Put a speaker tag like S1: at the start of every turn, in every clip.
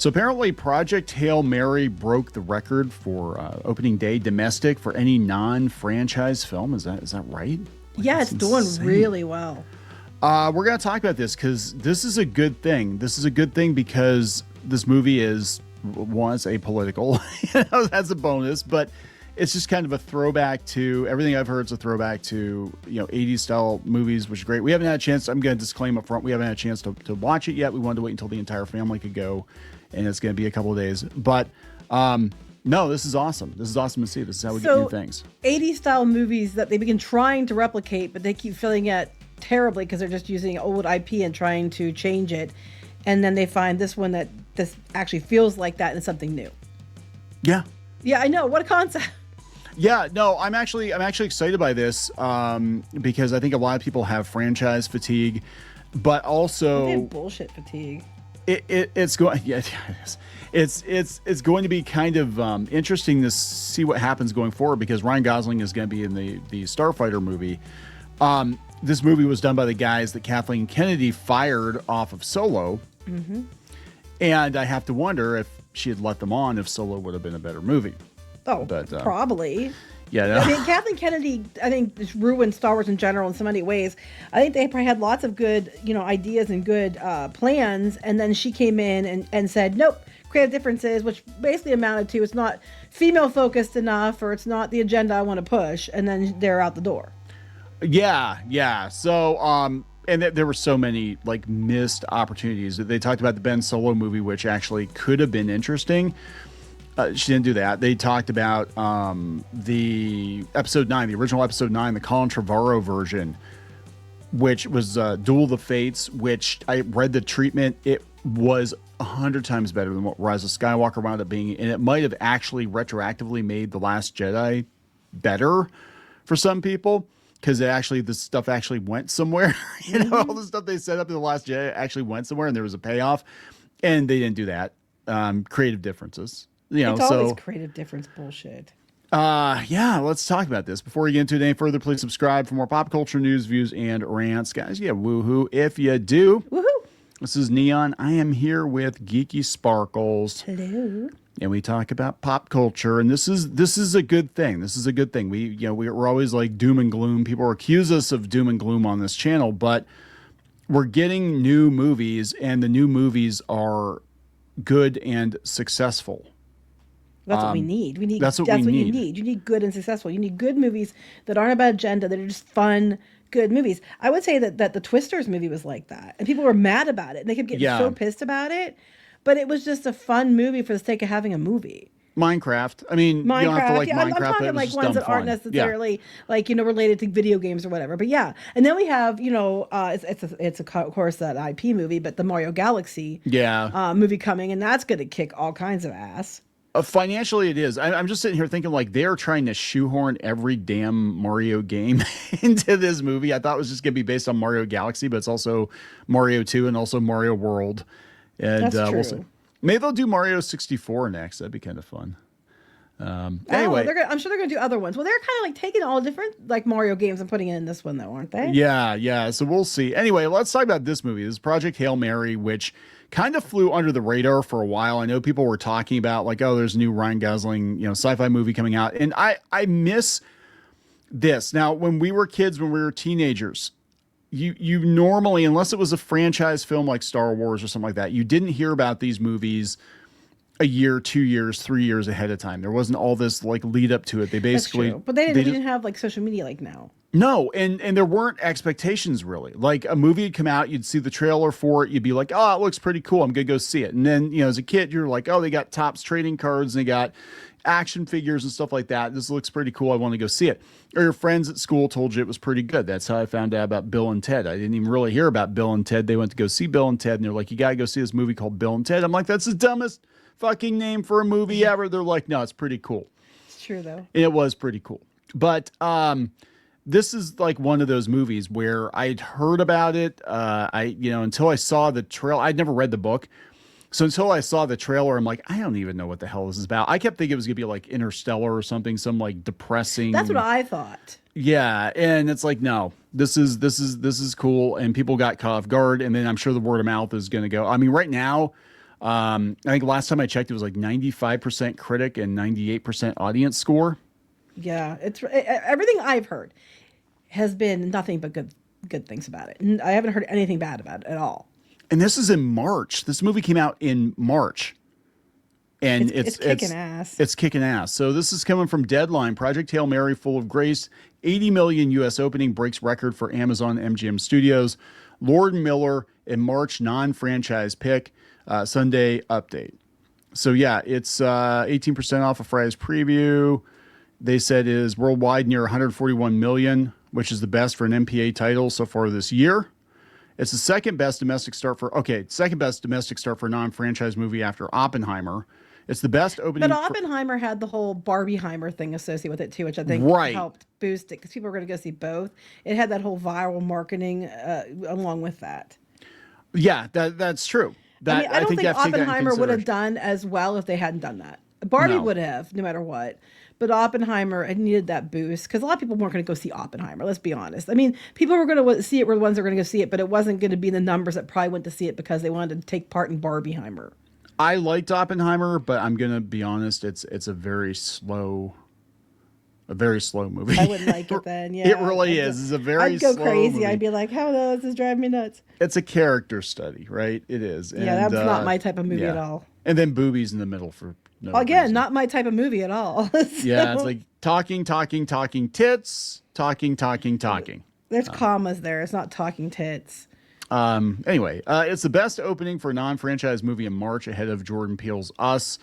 S1: So apparently Project Hail Mary broke the record for opening day domestic for any non-franchise film. Is that right? Like,
S2: yeah, it's doing really well.
S1: We're going to talk about this because this is a good thing. This is a good thing because this movie was apolitical. That's a bonus, but it's just kind of a throwback to everything I've heard. It's a throwback to, 80s style movies, which is great. We haven't had a chance. I'm going to disclaim up front. We haven't had a chance to watch it yet. We wanted to wait until the entire family could go, and it's going to be a couple of days. But no, this is awesome. This is awesome to see. This is how we get new things.
S2: 80s style movies that they've been trying to replicate, but they keep feeling it terribly because they're just using old IP and trying to change it. And then they find this one that this actually feels like that and it's something new.
S1: Yeah.
S2: Yeah, I know. What a concept.
S1: Yeah, no, I'm actually excited by this because I think a lot of people have franchise fatigue, but also
S2: bullshit fatigue.
S1: It's going it's going to be kind of interesting to see what happens going forward because Ryan Gosling is going to be in the Starfighter movie. This movie was done by the guys that Kathleen Kennedy fired off of Solo, and I have to wonder if she had let them on, if Solo would have been a better movie.
S2: Oh, but, probably.
S1: Yeah, no.
S2: I mean, Kathleen Kennedy, I think, just ruined Star Wars in general in so many ways. I think they probably had lots of good, ideas and good plans, and then she came in and said, nope, creative differences, which basically amounted to it's not female-focused enough, or it's not the agenda I want to push, and then they're out the door.
S1: Yeah. So, and there were so many missed opportunities. They talked about the Ben Solo movie, which actually could have been interesting. She didn't do that. They talked about the episode 9, the original episode 9, the Colin Trevorrow version, which was Duel of the Fates, which I read the treatment. It was 100 times better than what Rise of Skywalker wound up being. And it might have actually retroactively made The Last Jedi better for some people because this stuff actually went somewhere. All the stuff they set up in The Last Jedi actually went somewhere and there was a payoff. And they didn't do that. Creative differences.
S2: It's always creative difference bullshit.
S1: Yeah, let's talk about this. Before we get into it any further, please subscribe for more pop culture news, views, and rants. Guys, yeah, woohoo if you do.
S2: Woohoo!
S1: This is Kneon. I am here with Geeky Sparkles.
S2: Hello.
S1: And we talk about pop culture, and this is a good thing. This is a good thing. We're always like doom and gloom. People accuse us of doom and gloom on this channel, but we're getting new movies, and the new movies are good and successful.
S2: That's what we need. That's what you need. You need good and successful. You need good movies that aren't about agenda, that are just fun, good movies. I would say that the Twisters movie was like that. And people were mad about it. And they kept getting so pissed about it. But it was just a fun movie for the sake of having a movie.
S1: Minecraft. I mean, you don't have to like Minecraft.
S2: I'm talking like ones that aren't necessarily related to video games or whatever. But yeah. And then we have, it's of course that IP movie, but the Mario Galaxy movie coming. And that's going to kick all kinds of ass.
S1: Financially, it is. I'm just sitting here thinking they're trying to shoehorn every damn Mario game into this movie. I thought it was just going to be based on Mario Galaxy, but it's also Mario 2 and also Mario World. And
S2: that's true.
S1: We'll see. Maybe they'll do Mario 64 next. That'd be kind of fun. Anyway,
S2: I'm sure they're going to do other ones. Well, they're kind of taking all different Mario games and putting it in this one, though, aren't they?
S1: Yeah. So we'll see. Anyway, let's talk about this movie. This is Project Hail Mary, which kind of flew under the radar for a while. I know people were talking about there's a new Ryan Gosling, sci-fi movie coming out. And I miss this. Now, when we were kids, when we were teenagers, you normally, unless it was a franchise film like Star Wars or something like that, you didn't hear about these movies a year, 2 years, 3 years ahead of time. There wasn't all this lead up to it. They basically,
S2: that's true. But we didn't have social media like now.
S1: No, and there weren't expectations really. A movie would come out, you'd see the trailer for it, you'd be like, oh, it looks pretty cool, I'm gonna go see it. And then, as a kid, you're like, oh, they got Topps trading cards and they got action figures and stuff like that. This looks pretty cool, I want to go see it. Or your friends at school told you it was pretty good. That's how I found out about Bill and Ted. I didn't even really hear about Bill and Ted. They went to go see Bill and Ted, and they're like, you gotta go see this movie called Bill and Ted. I'm like, that's the dumbest fucking name for a movie ever. They're like, no, it's pretty cool.
S2: It's true though.
S1: It was pretty cool. But this is one of those movies where I'd heard about it. Until I saw the trailer, I'd never read the book. So until I saw the trailer, I'm like, I don't even know what the hell this is about. I kept thinking it was gonna be Interstellar or something, some depressing.
S2: That's what I thought.
S1: Yeah, and it's no, this is cool, and people got caught off guard, and then I'm sure the word of mouth is gonna go. I mean, right now, I think last time I checked, it was like 95% critic and 98% audience score.
S2: Yeah, everything I've heard has been nothing but good things about it. I haven't heard anything bad about it at all.
S1: And this is in March. This movie came out in March. And
S2: it's kicking ass.
S1: It's kicking ass. So this is coming from Deadline. Project Hail Mary, Full of Grace, 80 million U.S. opening, breaks record for Amazon MGM Studios. Lord Miller in March, non-franchise pick. Sunday update. So yeah, it's 18% off of Friday's preview. They said is worldwide near 141 million, which is the best for an MPA title so far this year. It's the second best domestic start for a non-franchise movie after Oppenheimer. It's the best opening.
S2: But Oppenheimer had the whole Barbieheimer thing associated with it too, which I think helped boost it because people were going to go see both. It had that whole viral marketing along with that.
S1: Yeah, that's true.
S2: I don't think Oppenheimer would have done as well if they hadn't done that. Barbie would have, no matter what. But Oppenheimer needed that boost because a lot of people weren't going to go see Oppenheimer. Let's be honest. I mean, people were going to see it were the ones that were going to go see it, but it wasn't going to be the numbers that probably went to see it because they wanted to take part in Barbieheimer.
S1: I liked Oppenheimer, but I'm going to be honest. It's a very slow movie.
S2: I wouldn't like it then. Yeah,
S1: it really is. It's a very.
S2: I'd go
S1: slow
S2: crazy.
S1: movie.
S2: I'd be like, "How does this drive me nuts?"
S1: It's a character study, right? It is.
S2: Yeah, that's not my type of movie at all.
S1: And then boobies in the middle for no
S2: again,
S1: reason.
S2: Not my type of movie at all. So,
S1: yeah, it's like talking, tits, talking.
S2: There's commas there. It's not talking tits.
S1: Anyway, it's the best opening for a non-franchise movie in March ahead of Jordan Peele's Us.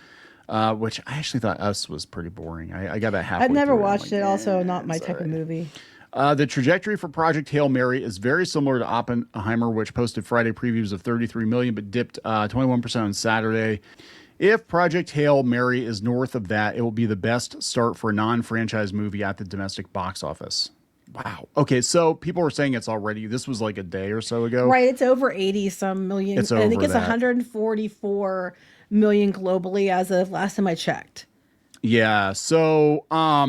S1: Which I actually thought Us was pretty boring. I got about halfway.
S2: I've never
S1: through
S2: watched it. Also, not my type of movie.
S1: The trajectory for Project Hail Mary is very similar to Oppenheimer, which posted Friday previews of 33 million, but dipped 21% on Saturday. If Project Hail Mary is north of that, it will be the best start for a non-franchise movie at the domestic box office. Wow. Okay, so people were saying this was like a day or so ago.
S2: Right, it's over 80 some million. I think it's 144 million globally as of last time I checked.
S1: Yeah, so
S2: I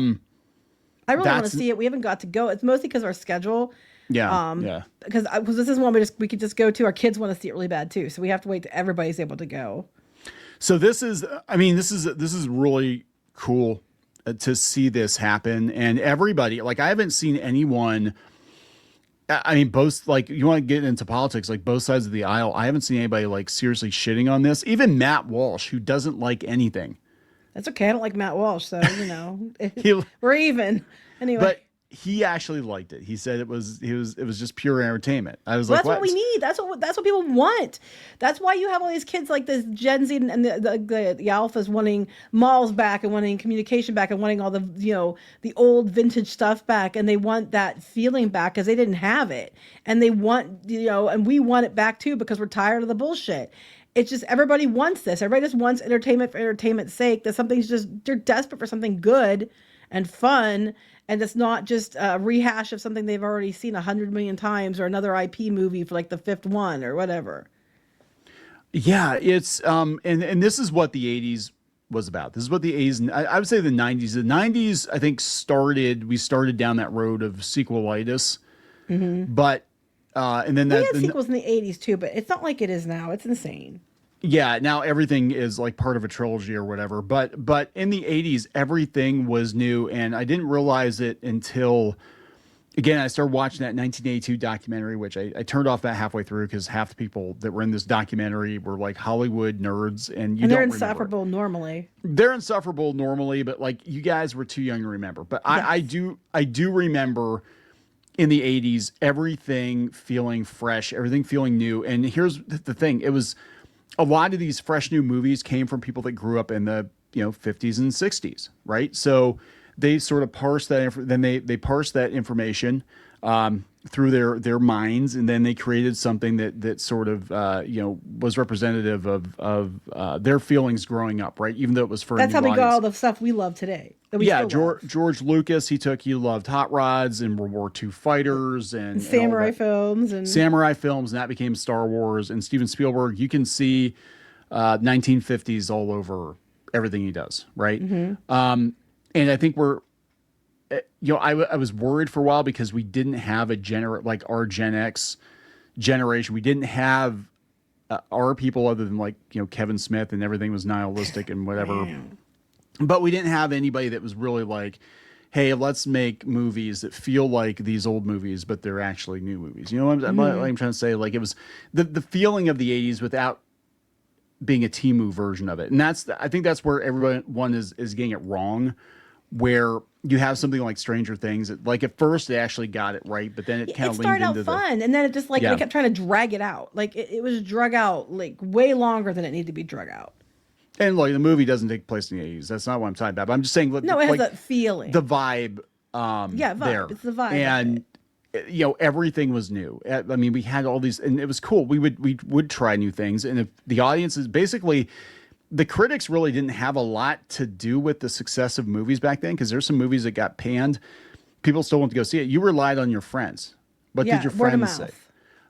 S2: really want to see it. We haven't got to go. It's mostly because of our schedule.
S1: Yeah.
S2: Because this is one we could just go to. Our kids want to see it really bad too, so we have to wait till everybody's able to go.
S1: So this is really cool to see this happen, and everybody, like, I haven't seen anyone. I mean, both, like, you want to get into politics, like both sides of the aisle. I haven't seen anybody like seriously shitting on this. Even Matt Walsh, who doesn't like anything.
S2: That's okay. I don't like Matt Walsh, so we're even. Anyway,
S1: but he actually liked it. He said it was just pure entertainment. I was
S2: that's what we need. That's what people want. That's why you have all these kids like this Gen Z and the alphas wanting malls back and wanting communication back and wanting all the the old vintage stuff back, and they want that feeling back because they didn't have it, and they want and we want it back too because we're tired of the bullshit. It's just everybody wants this. Everybody just wants entertainment for entertainment's sake. That they're desperate for something good and fun. And it's not just a rehash of something they've already seen 100 million times or another IP movie for like the fifth one or whatever.
S1: Yeah, it's and this is what the 80s was about. This is what the 80s and I would say the 90s. The 90s, I think, we started down that road of sequelitis. Mm-hmm. But and then
S2: we had sequels in the 80s too, but it's not like it is now. It's insane.
S1: Yeah, now everything is like part of a trilogy or whatever. But in the 80s, everything was new, and I didn't realize it until, again, I started watching that 1982 documentary, which I turned off about halfway through because half the people that were in this documentary were like Hollywood nerds, and they're
S2: insufferable normally.
S1: They're insufferable normally, but like you guys were too young to remember. But yes. I do remember in the 80s everything feeling fresh, everything feeling new. And here's the thing: it was. A lot of these fresh new movies came from people that grew up in the 50s and 60s, right? So they sort of parse that. Then they parse that information through their minds, and then they created something that sort of was representative of their feelings growing up, right? Even though it was for
S2: that's how we got all the stuff we love today.
S1: George Lucas, he loved hot rods and World War II fighters and
S2: samurai films, and
S1: that became Star Wars. And Steven Spielberg, you can see 1950s all over everything he does, right? Mm-hmm. And I think I was worried for a while because we didn't have like our Gen X generation. We didn't have are people other than like, Kevin Smith, and everything was nihilistic and whatever.
S2: Man.
S1: But we didn't have anybody that was really like, hey, let's make movies that feel like these old movies, but they're actually new movies. You know what I'm trying to say? Like, it was the feeling of the 80s without being a Temu version of it. And I think that's where everyone is getting it wrong, where you have something like Stranger Things. Like, at first they actually got it right, but then it kind of leaned
S2: started
S1: into
S2: out fun, and then it just like they kept trying to drag it out. Like it was drug out like way longer than it needed to be drug out.
S1: And like, the movie doesn't take place in the 80s. That's not what I'm talking about. But I'm just saying,
S2: no, it has that feeling.
S1: The vibe.
S2: Vibe.
S1: There.
S2: It's the vibe.
S1: And everything was new. I mean, we had all these, and it was cool. We would try new things, and if the audience is basically, the critics really didn't have a lot to do with the success of movies back then, because there's some movies that got panned. People still went to go see it. You relied on your friends. What did your friends say?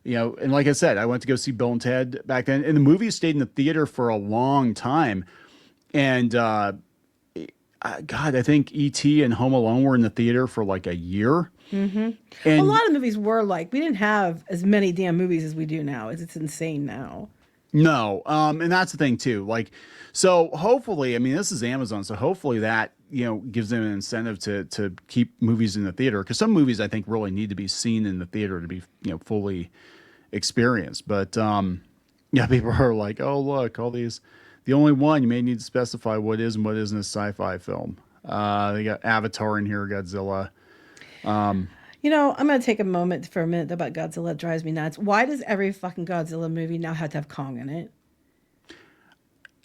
S1: And like I said, I went to go see Bill and Ted back then, and the movie stayed in the theater for a long time. And God, I think E.T. and Home Alone were in the theater for like a year.
S2: Mm-hmm. And a lot of movies were like, we didn't have as many damn movies as we do now. It's insane now.
S1: No. And that's the thing too. Like, so hopefully, I mean, this is Amazon, so hopefully that, gives them an incentive to keep movies in the theater. Cause some movies I think really need to be seen in the theater to be, fully experienced. But, people are like, oh, look, all these, the only one you may need to specify what is and what isn't a sci-fi film. They got Avatar in here, Godzilla.
S2: I'm going to take a moment about Godzilla. It drives me nuts. Why does every fucking Godzilla movie now have to have Kong in it?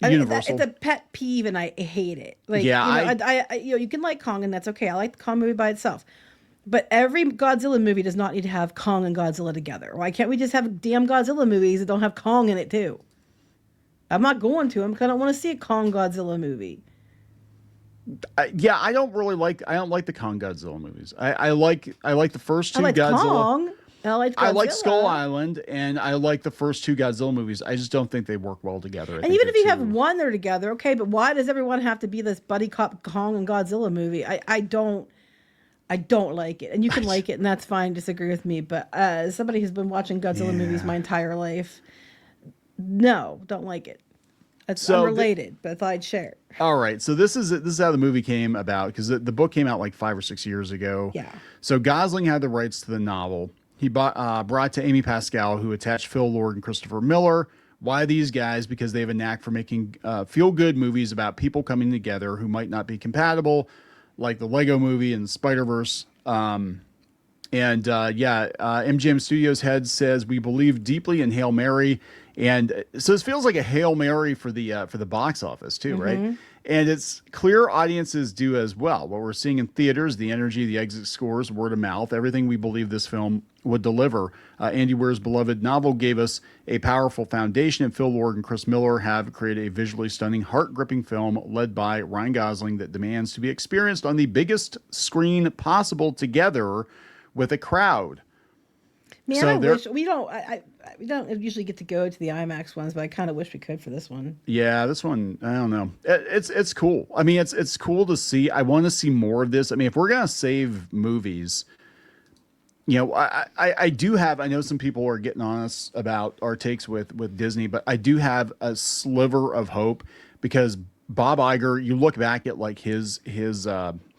S1: Universal.
S2: It's a pet peeve, and I hate it. Like,
S1: yeah,
S2: you can like Kong, and that's okay. I like the Kong movie by itself. But every Godzilla movie does not need to have Kong and Godzilla together. Why can't we just have damn Godzilla movies that don't have Kong in it too? I'm not going to them because I don't want to see a Kong Godzilla movie.
S1: I don't like the Kong Godzilla movies. I like the first two Godzilla.
S2: Kong. I
S1: like Skull Island, and I like the first two Godzilla movies. I just don't think they work well together.
S2: And even if you have one that are together, okay, but why does everyone have to be this buddy cop Kong and Godzilla movie? I don't like it. And you can like it, and that's fine. Disagree with me. But as somebody who's been watching Godzilla movies my entire life, no, don't like it. It's unrelated, but I thought I'd share.
S1: All right, so this is how the movie came about, because the book came out like 5 or 6 years ago.
S2: Yeah. So
S1: Gosling had the rights to the novel. He brought to Amy Pascal, who attached Phil Lord and Christopher Miller. Why these guys? Because they have a knack for making feel-good movies about people coming together who might not be compatible, like the Lego Movie and Spider-Verse. MGM Studios head says, we believe deeply in Hail Mary. And so this feels like a Hail Mary for the box office too, right? And it's clear audiences do as well. What we're seeing in theaters, the energy, the exit scores, word of mouth, everything we believe this film would deliver. Andy Weir's beloved novel gave us a powerful foundation, and Phil Lord and Chris Miller have created a visually stunning, heart-gripping film led by Ryan Gosling that demands to be experienced on the biggest screen possible together with a crowd.
S2: Man, so I wish we don't usually get to go to the IMAX ones, but I kind of wish we could for this one.
S1: Yeah, this one, I don't know. It's cool. I mean, it's cool to see. I want to see more of this. I mean, if we're gonna save movies, I do have. I know some people are getting on us about our takes with Disney, but I do have a sliver of hope, because Bob Iger. You look back at like his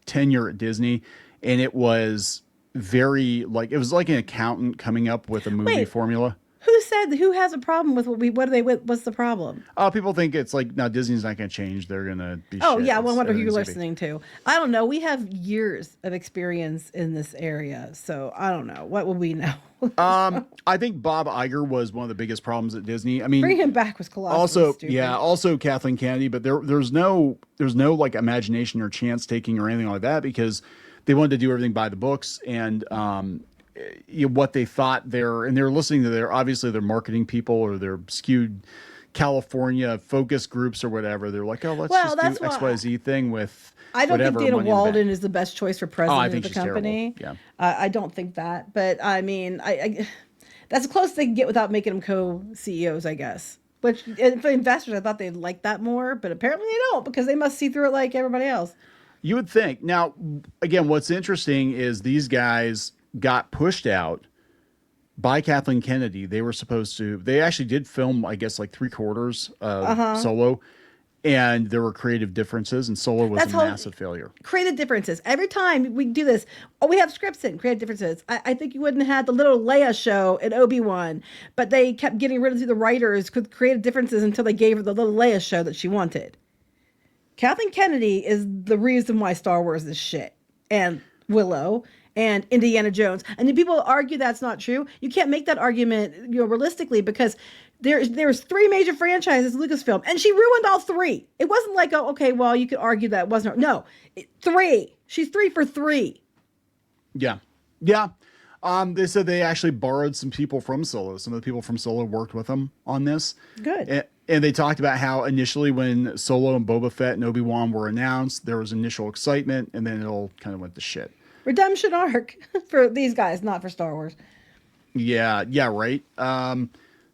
S1: tenure at Disney, and it was very like, it was like an accountant coming up with a movie formula.
S2: Who has a problem with what's the problem?
S1: People think it's like, no, Disney's not going to change. They're going to be
S2: shit. Yeah. Well, I wonder who you're listening to. I don't know. We have years of experience in this area. So I don't know. What will we know?
S1: I think Bob Iger was one of the biggest problems at Disney. I mean,
S2: bringing him back was colossal.
S1: Also,
S2: stupid.
S1: Also Kathleen Kennedy, but there's no like imagination or chance taking or anything like that, because they wanted to do everything by the books, and what they thought they're listening to obviously their marketing people or their skewed California focus groups or whatever. They're like, oh, let's just do XYZ thing with.
S2: I don't think Dana Walden is the best choice for president of the company.
S1: Terrible. Yeah,
S2: I don't think that, but I mean, I that's as close as they can get without making them co-CEOs, I guess. Which for investors, I thought they'd like that more, but apparently they don't, because they must see through it like everybody else.
S1: You would think. Now, again, what's interesting is these guys got pushed out by Kathleen Kennedy. They were supposed to. They actually did film, I guess, like 3/4 of Solo, and there were creative differences, and Solo was a massive failure.
S2: Creative differences. Every time we do this, we have scripts in creative differences. I think you wouldn't have had the little Leia show in Obi-Wan, but they kept getting rid of the writers with creative differences until they gave her the little Leia show that she wanted. Kathleen Kennedy is the reason why Star Wars is shit. And Willow and Indiana Jones. And then people argue that's not true. You can't make that argument, realistically, because there's 3 major franchises Lucasfilm, and she ruined all 3. It wasn't like, oh, okay, well, you could argue that wasn't. No, 3. She's 3 for 3.
S1: Yeah. They said they actually borrowed some people from Solo. Some of the people from Solo worked with them on this.
S2: Good.
S1: And they talked about how initially when Solo and Boba Fett and Obi-Wan were announced, there was initial excitement, and then it all kind of went to shit.
S2: Redemption arc for these guys, not for Star Wars.
S1: Yeah, right.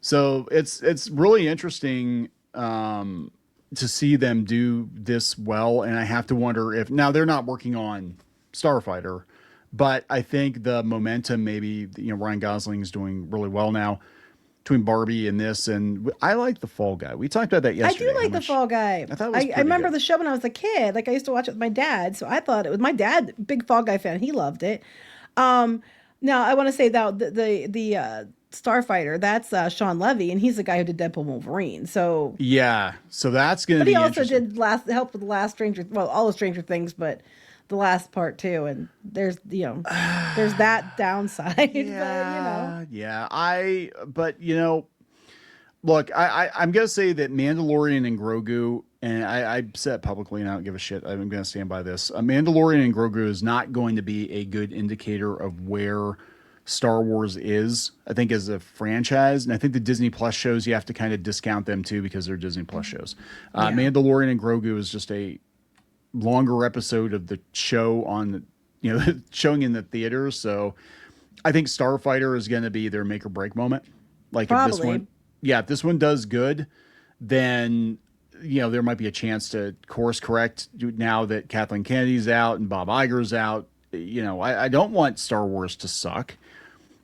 S1: So it's really interesting to see them do this well, and I have to wonder if now they're not working on Starfighter, but I think the momentum, maybe Ryan Gosling's doing really well now between Barbie and this, and I like the Fall Guy. We talked about that yesterday.
S2: I do like the Fall Guy.
S1: I thought it was
S2: I remember the show when I was a kid. Like, I used to watch it with my dad, so I thought it was my dad, big Fall Guy fan. He loved it. Now I want to say that the Starfighter, that's Sean Levy, and he's the guy who did Deadpool and Wolverine. So
S1: yeah, so that's gonna be.
S2: But he also did help with the last all the Stranger Things, but the last part too. And there's there's that downside.
S1: Yeah. But look, I'm gonna say that Mandalorian and Grogu, and I said it publicly, and I don't give a shit. I'm gonna stand by this. Mandalorian and Grogu is not going to be a good indicator of where Star Wars is, I think, as a franchise. And I think the Disney Plus shows, you have to kind of discount them too, because they're Disney Plus shows. Mandalorian and Grogu is just a longer episode of the show on showing in the theaters. So I think Starfighter is going to be their make or break moment. Like,
S2: probably.
S1: if this one does good, then there might be a chance to course correct now that Kathleen Kennedy's out and Bob Iger's out. I don't want Star Wars to suck.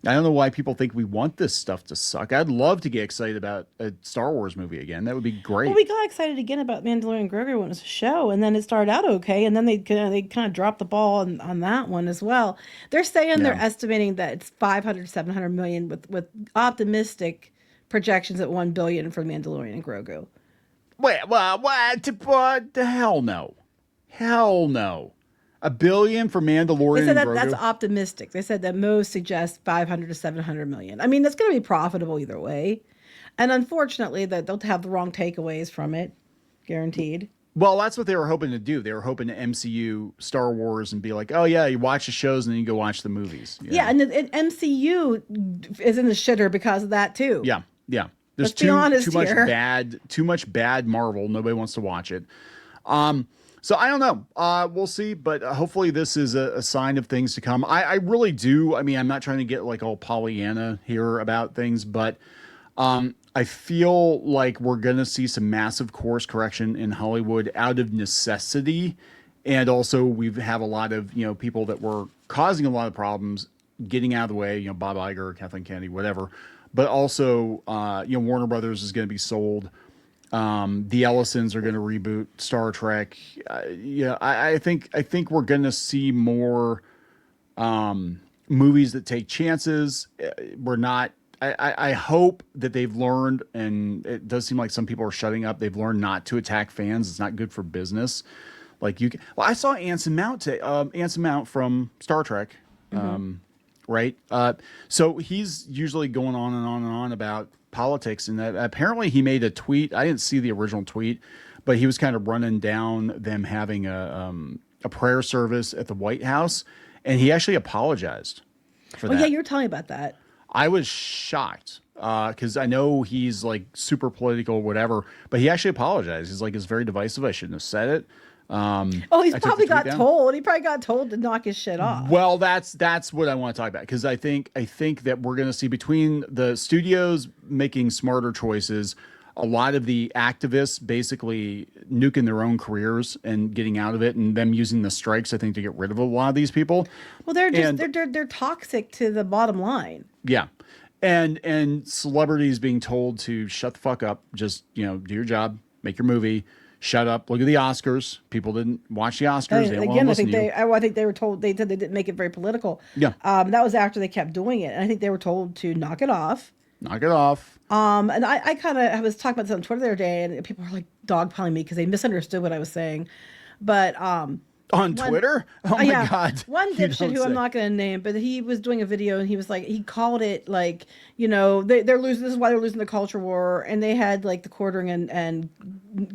S1: I don't know why people think we want this stuff to suck. I'd love to get excited about a Star Wars movie again. That would be great.
S2: Well, we got excited again about Mandalorian and Grogu when it was a show, and then it started out okay, and then they kind of dropped the ball on that one as well. They're saying they're estimating that it's 500 700 million with optimistic projections at 1 billion for Mandalorian and Grogu.
S1: Wait, what the hell no. Hell no. $1 billion for Mandalorian.
S2: They said
S1: and Grogu?
S2: that's optimistic. They said that most suggest 500 to 700 million. I mean, that's going to be profitable either way. And unfortunately, that they'll have the wrong takeaways from it, guaranteed.
S1: Well, that's what they were hoping to do. They were hoping to MCU Star Wars and be like, oh yeah, you watch the shows and then you go watch the movies.
S2: Yeah, and MCU is in the shitter because of that too.
S1: Yeah. There's too much bad Marvel. Nobody wants to watch it. So I don't know. We'll see, but hopefully this is a sign of things to come. I really do. I mean, I'm not trying to get like all Pollyanna here about things, but I feel like we're going to see some massive course correction in Hollywood out of necessity. And also we have a lot of, people that were causing a lot of problems getting out of the way, Bob Iger, Kathleen Kennedy, whatever. But also, Warner Brothers is going to be sold. The Ellisons are going to reboot Star Trek. I think we're going to see more movies that take chances. We're not. I hope that they've learned, and it does seem like some people are shutting up. They've learned not to attack fans. It's not good for business. Like I saw Anson Mount from Star Trek. Right. So he's usually going on and on and on about politics, and apparently he made a tweet. I didn't see the original tweet, but he was kind of running down them having a prayer service at the White House, and he actually apologized for that.
S2: Yeah, you were telling me about that.
S1: I was shocked because I know he's like super political, whatever, but he actually apologized. He's like, it's very divisive. I shouldn't have said it.
S2: He's probably got told. He probably got told to knock his shit off.
S1: Well, that's what I want to talk about, because I think that we're going to see, between the studios making smarter choices, a lot of the activists basically nuking their own careers and getting out of it, and them using the strikes, I think, to get rid of a lot of these people.
S2: Well, they're toxic to the bottom line.
S1: Yeah. and celebrities being told to shut the fuck up, just, you know, do your job, make your movie, shut up. Look at the Oscars. People didn't watch the Oscars. They don't want to listen to you.
S2: I think they were told, they said they didn't make it very political.
S1: Yeah.
S2: That was after they kept doing it. And I think they were told to knock it off.
S1: Knock it off.
S2: And I was talking about this on Twitter the other day, and people were like dogpiling me because they misunderstood what I was saying. But
S1: on Twitter? Oh my God.
S2: One dipshit who I'm not going to name, but he was doing a video and he was like, he called it like, you know, they're losing, this is why they're losing the culture war. And they had like the quartering and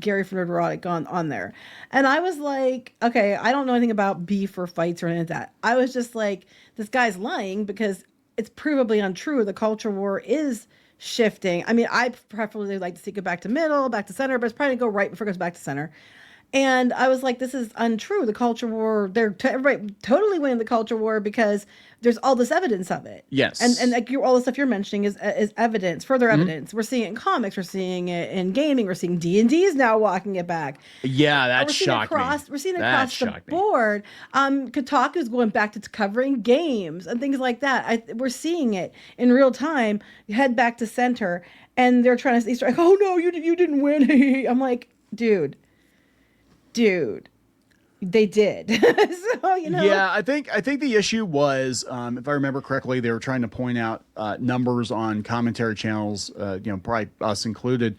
S2: Gary from Neurotic on there. And I was like, okay, I don't know anything about beef or fights or anything like that. I was just like, this guy's lying because it's provably untrue. The culture war is shifting. I mean, I preferably like to see it go back to middle, back to center, but it's probably going to go right before it goes back to center. And I was like, this is untrue. The culture war, everybody totally winning the culture war because there's all this evidence of it.
S1: Yes.
S2: And like all the stuff you're mentioning is evidence, further evidence. We're seeing it in comics. We're seeing it in gaming. We're seeing D&D's now walking it back.
S1: Yeah, that shocked me.
S2: We're seeing it across the board. Kotaku's going back to covering games and things like that. We're seeing it in real time. You head back to center and they're trying to, like, oh no, you didn't win. I'm like, dude, they did. So, you know.
S1: Yeah, I think the issue was, if I remember correctly, they were trying to point out numbers on commentary channels, you know, probably us included,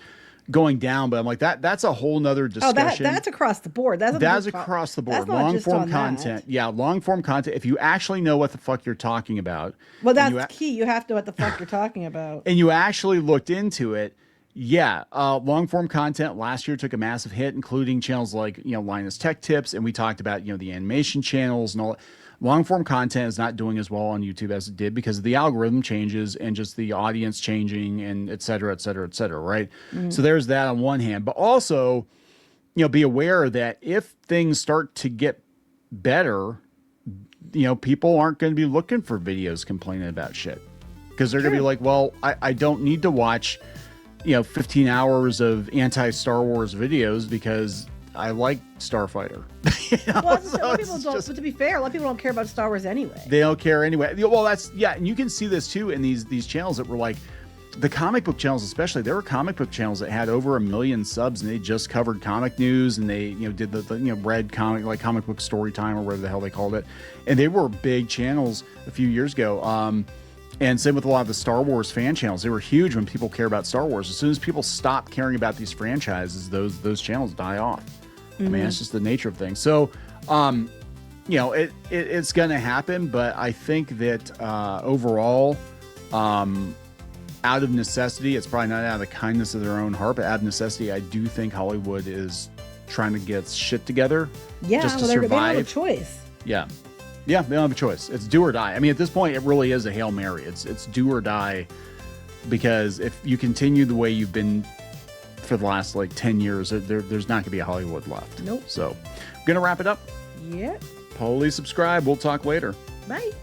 S1: going down. But I'm like, that's a whole nother discussion.
S2: Oh, that's across the board.
S1: That's across the board. Long form content. Yeah, long form content. If you actually know what the fuck you're talking about.
S2: Well, that's key. You have to know what the fuck you're talking about.
S1: And you actually looked into it. Yeah, long form content last year took a massive hit, including channels like, you know, Linus Tech Tips, and we talked about, you know, the animation channels and all. Long form content is not doing as well on YouTube as it did because of the algorithm changes and just the audience changing and et cetera, et cetera, et cetera, right? Mm-hmm. So there's that on one hand, but also, you know, be aware that if things start to get better, you know, people aren't going to be looking for videos complaining about shit because they're going to be like, well, I don't need to watch, you know, 15 hours of anti-Star Wars videos because I like Starfighter. You know?
S2: Well, so a lot of people don't, but to be fair, a lot of people don't care about Star Wars anyway.
S1: They don't care anyway. Well, that's, yeah, and you can see this too in these channels that were like, the comic book channels especially, there were comic book channels that had over 1 million subs and they just covered comic news and they, you know, did the you know, read comic, like comic book story time or whatever the hell they called it. And they were big channels a few years ago. And same with a lot of the Star Wars fan channels. They were huge when people care about Star Wars. As soon as people stop caring about these franchises, those channels die off. Mm-hmm. I mean, that's just the nature of things. So, you know, it's going to happen, but I think that overall, out of necessity, it's probably not out of the kindness of their own heart, but out of necessity, I do think Hollywood is trying to get shit together just to survive. They don't
S2: have a choice.
S1: Yeah. Yeah, they don't have a choice. It's do or die. I mean, at this point, it really is a Hail Mary. It's do or die, because if you continue the way you've been for the last like 10 years, there's not going to be a Hollywood left.
S2: Nope.
S1: So I'm going to wrap it up.
S2: Yep.
S1: Please subscribe. We'll talk later.
S2: Bye.